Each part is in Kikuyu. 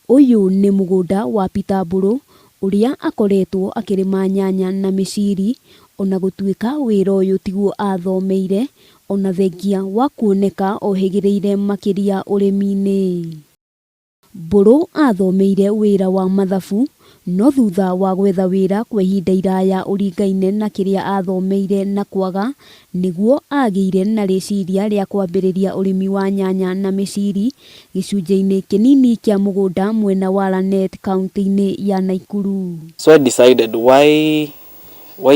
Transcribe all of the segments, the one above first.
Uyu ni mugunda wa Peter Mburu uria akoretwo akirima nyanya na miciri, ona gutuika wira uyu tiguo athomeire, ona thengia wa kuoneka ohigireire makiria urimi-ini. Mburu athomeire wira wa mathabu, no thutha wa gwetha wira kwa ihinda iraya uringaine na kiria athomeire na kwaga, niguo agiire na riciria ria kwambiriria urimi wa nyanya na miciri gicunjĩ-inĩ kinini kia mugunda mwena wa Lanet, kaunti-ini ya Nakuru. So I decided why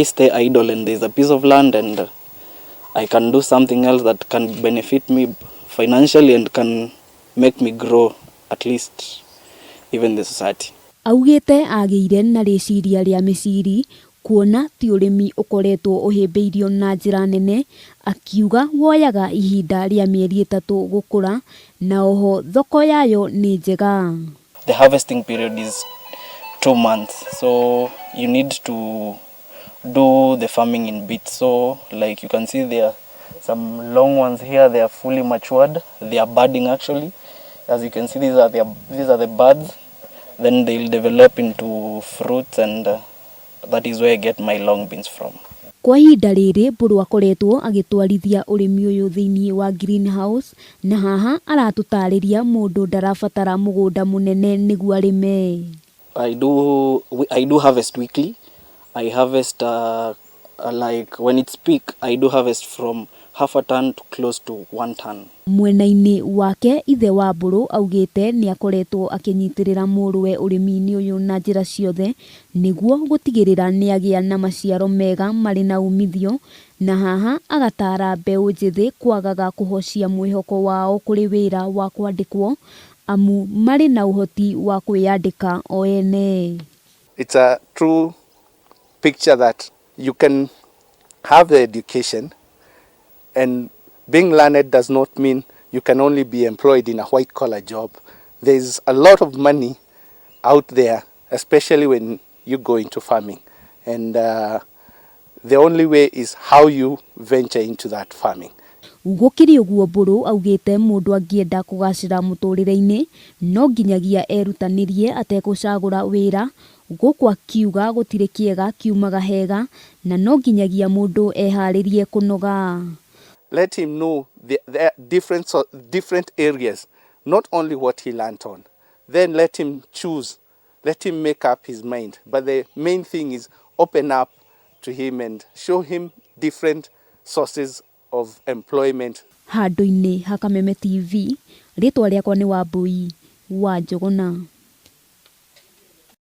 stay idle, and there's a piece of land and I can do something else that can benefit me financially and can make me grow at least even the society. Augite agiire na riciria ria miciri kuona ti urimi ukoretwo uhimbiirio na njira nene, akiuga woyaga ihinda ria mieri 3 gukura na oho thoko yayo ni njega. The harvesting period is 2 months, so you need to do the farming in bits. So like you can see there are some long ones here, they are fully matured, they are budding actually. As you can see, these are the buds, then they'll develop into fruits, and that is where I get my long beans from. Kwa ihinda riri Mburu akoretwo agitwarithia urimi uyu thiini wa greenhouse, na haha aratutariria mundu ndarabatara mugunda munene niguo arime. I do harvest weekly. I harvest like when it's peak, I do harvest from half a ton to close to 1 ton. Mwena-ini wake ithe wa Mburu augite ni akoretwo akinyitirira muruwe urimi-ini uyu na njira ciothe niguo gutigirira ni agia na maciaro mega mari na umithio, na haha agatara mbeu njithi kwagaga kuhocia mwihoko wao kuri wira wa kwandikwo amu mari na uhoti wa kwiyandika o ene. It's a true picture that you can have the education, and being learned does not mean you can only be employed in a white collar job. There's a lot of money out there, especially when you go into farming, and the only way is how you venture into that farming. Gukiri uguo Mburu augite mundu angienda kugacira muturire-ini no nginyagia erutanirie atekucagura wira, guku akiuga gutire kiega kiumaga hega na no nginyagia mundu eharirie kunoga. Let him know the different areas, not only what he learnt on. Then let him choose, let him make up his mind. But the main thing is open up to him and show him different sources of employment. Handu-ini ha Kameme TV, ritwa riakwa ni Wambui wa Njuguna.